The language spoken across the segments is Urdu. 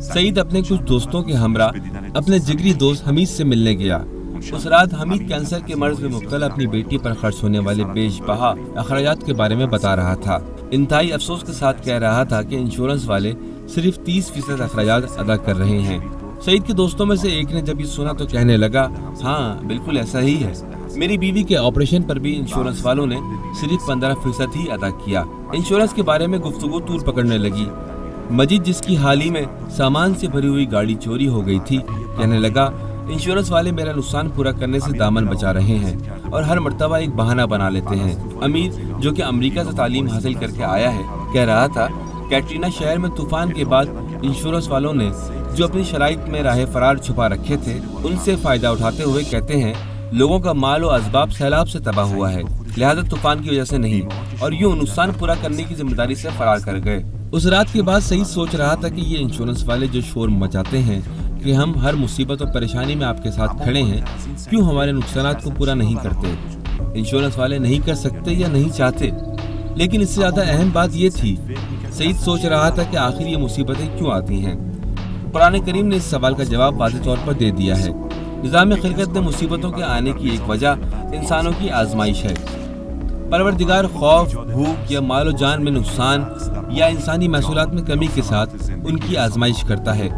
سعید اپنے کچھ دوستوں کے ہمراہ اپنے جگری دوست حمید سے ملنے گیا۔ اس رات حمید کینسر کے مرض میں مبتلا اپنی بیٹی پر خرچ ہونے والے بیش بہا اخراجات کے بارے میں بتا رہا تھا۔ انتہائی افسوس کے ساتھ کہہ رہا تھا کہ انشورنس والے صرف 30% اخراجات ادا کر رہے ہیں۔ سعید کے دوستوں میں سے ایک نے جب یہ سنا تو کہنے لگا، ہاں بالکل ایسا ہی ہے، میری بیوی کے آپریشن پر بھی انشورنس والوں نے صرف 15% ہی ادا کیا۔ انشورنس کے بارے میں گفتگو طول پکڑنے لگی۔ مجید، جس کی حال ہی میں سامان سے بھری ہوئی گاڑی چوری ہو گئی تھی، کہنے لگا، انشورنس والے میرا نقصان پورا کرنے سے دامن بچا رہے ہیں اور ہر مرتبہ ایک بہانہ بنا لیتے ہیں۔ امیر، جو کہ امریکہ سے تعلیم حاصل کر کے آیا ہے، کہہ رہا تھا، کیٹرینا شہر میں طوفان کے بعد انشورنس والوں نے جو اپنی شرائط میں راہ فرار چھپا رکھے تھے، ان سے فائدہ اٹھاتے ہوئے کہتے ہیں، لوگوں کا مال و اسباب سیلاب سے تباہ ہوا ہے، لہذا طوفان کی وجہ سے نہیں، اور یوں نقصان پورا کرنے کی ذمہ داری سے فرار کر گئے۔ اس رات کے بعد سعید سوچ رہا تھا کہ یہ انشورنس والے جو شور مچاتے ہیں کہ ہم ہر مصیبت اور پریشانی میں آپ کے ساتھ کھڑے ہیں، کیوں ہمارے نقصانات کو پورا نہیں کرتے؟ انشورنس والے نہیں کر سکتے یا نہیں چاہتے؟ لیکن اس سے زیادہ اہم بات یہ تھی، سعید سوچ رہا تھا کہ آخر یہ مصیبتیں کیوں آتی ہیں۔ قرآن کریم نے اس سوال کا جواب واضح طور پر دے دیا ہے۔ نظام خلقت میں مصیبتوں کے آنے کی ایک وجہ انسانوں کی آزمائش ہے۔ پروردگار خوف، بھوک یا مال و جان میں نقصان یا انسانی محصولات میں کمی کے ساتھ ان کی آزمائش کرتا ہے،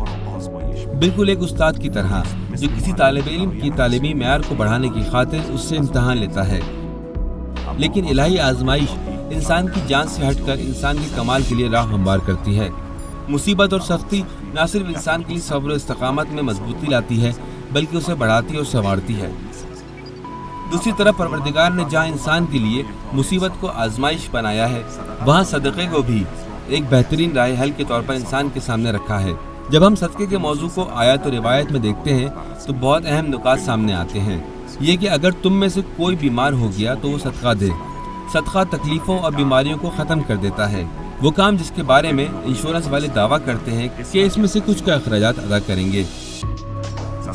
بالکل ایک استاد کی طرح جو کسی طالب علم کی تعلیمی معیار کو بڑھانے کی خاطر اس سے امتحان لیتا ہے۔ لیکن الہی آزمائش انسان کی جان سے ہٹ کر انسان کے کمال کے لیے راہ ہموار کرتی ہے۔ مصیبت اور سختی نہ صرف انسان کے لیے صبر و استقامت میں مضبوطی لاتی ہے، بلکہ اسے بڑھاتی اور سنوارتی ہے۔ دوسری طرف پروردگار نے جہاں انسان کے لیے مصیبت کو آزمائش بنایا ہے، وہاں صدقے کو بھی ایک بہترین راہ حل کے طور پر انسان کے سامنے رکھا ہے۔ جب ہم صدقے کے موضوع کو آیات و روایت میں دیکھتے ہیں تو بہت اہم نکات سامنے آتے ہیں۔ یہ کہ اگر تم میں سے کوئی بیمار ہو گیا تو وہ صدقہ دے۔ صدقہ تکلیفوں اور بیماریوں کو ختم کر دیتا ہے، وہ کام جس کے بارے میں انشورنس والے دعویٰ کرتے ہیں کہ اس میں سے کچھ کا اخراجات ادا کریں گے۔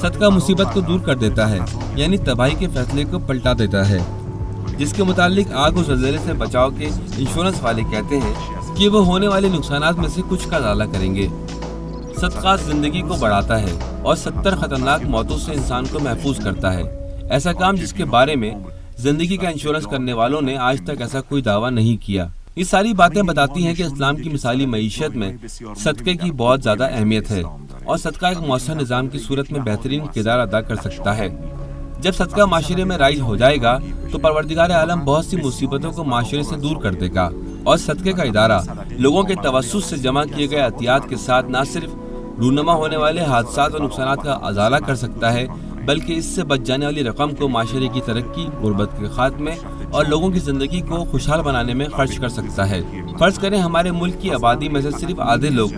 صدقہ مصیبت کو دور کر دیتا ہے، یعنی تباہی کے فیصلے کو پلٹا دیتا ہے، جس کے متعلق آگ و زلزلے سے بچاؤ کے انشورنس والے کہتے ہیں کہ وہ ہونے والے نقصانات میں سے کچھ کا ازالہ کریں گے۔ صدقہ زندگی کو بڑھاتا ہے اور 70 خطرناک موتوں سے انسان کو محفوظ کرتا ہے، ایسا کام جس کے بارے میں زندگی کا انشورنس کرنے والوں نے آج تک ایسا کوئی دعویٰ نہیں کیا۔ یہ ساری باتیں بتاتی ہیں کہ اسلام کی مثالی معیشت میں صدقے کی بہت زیادہ اہمیت ہے، اور صدقہ ایک مؤثر نظام کی صورت میں بہترین کردار ادا کر سکتا ہے۔ جب صدقہ معاشرے میں رائج ہو جائے گا تو پروردگار عالم بہت سی مصیبتوں کو معاشرے سے دور کر دے گا، اور صدقے کا ادارہ لوگوں کے توسط سے جمع کیے گئے عطیات کے ساتھ نہ صرف رونما ہونے والے حادثات اور نقصانات کا ازالہ کر سکتا ہے، بلکہ اس سے بچ جانے والی رقم کو معاشرے کی ترقی، غربت کے خاتمے اور لوگوں کی زندگی کو خوشحال بنانے میں خرچ کر سکتا ہے۔ فرض کریں ہمارے ملک کی آبادی میں سے صرف آدھے لوگ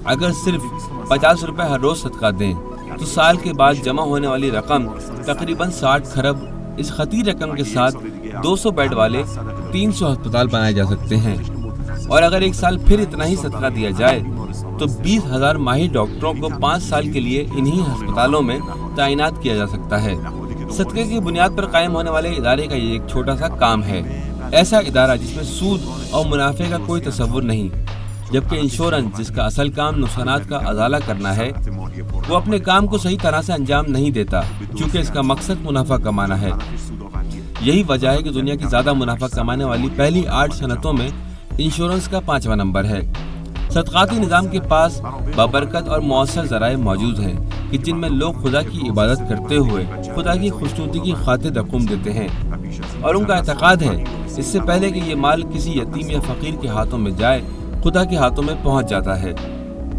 اگر صرف 50 روپے ہر روز صدقہ دیں تو سال کے بعد جمع ہونے والی رقم تقریباً 60 کھرب۔ اس خطیر رقم کے ساتھ 200 بیڈ والے 300 ہسپتال بنائے جا سکتے ہیں، اور اگر ایک سال پھر اتنا ہی صدقہ دیا جائے تو 20,000 ماہر ڈاکٹروں کو 5 سال کے لیے انہی ہسپتالوں میں تعینات کیا جا سکتا ہے۔ صدقے کی بنیاد پر قائم ہونے والے ادارے کا یہ ایک چھوٹا سا کام ہے، ایسا ادارہ جس میں سود اور منافع کا کوئی تصور نہیں، جبکہ انشورنس جس کا اصل کام نقصانات کا ازالہ کرنا ہے، وہ اپنے کام کو صحیح طرح سے انجام نہیں دیتا، چونکہ اس کا مقصد منافع کمانا ہے۔ یہی وجہ ہے کہ دنیا کی زیادہ منافع کمانے والی پہلی 8 صنعتوں میں انشورنس کا 5واں نمبر ہے۔ صدقاتی نظام کے پاس بابرکت اور مؤثر ذرائع موجود ہیں کہ جن میں لوگ خدا کی عبادت کرتے ہوئے خدا کی خوشنودی کی خاطر رقم دیتے ہیں، اور ان کا اعتقاد ہے اس سے پہلے کہ یہ مال کسی یتیم یا فقیر کے ہاتھوں میں جائے، خدا کے ہاتھوں میں پہنچ جاتا ہے۔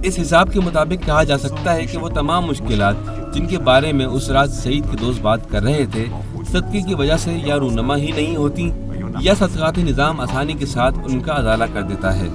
اس حساب کے مطابق کہا جا سکتا ہے کہ وہ تمام مشکلات جن کے بارے میں اس رات سعید کے دوست بات کر رہے تھے، صدقے کی وجہ سے یا رونما ہی نہیں ہوتی، یا صدقاتی نظام آسانی کے ساتھ ان کا ازالہ کر دیتا ہے۔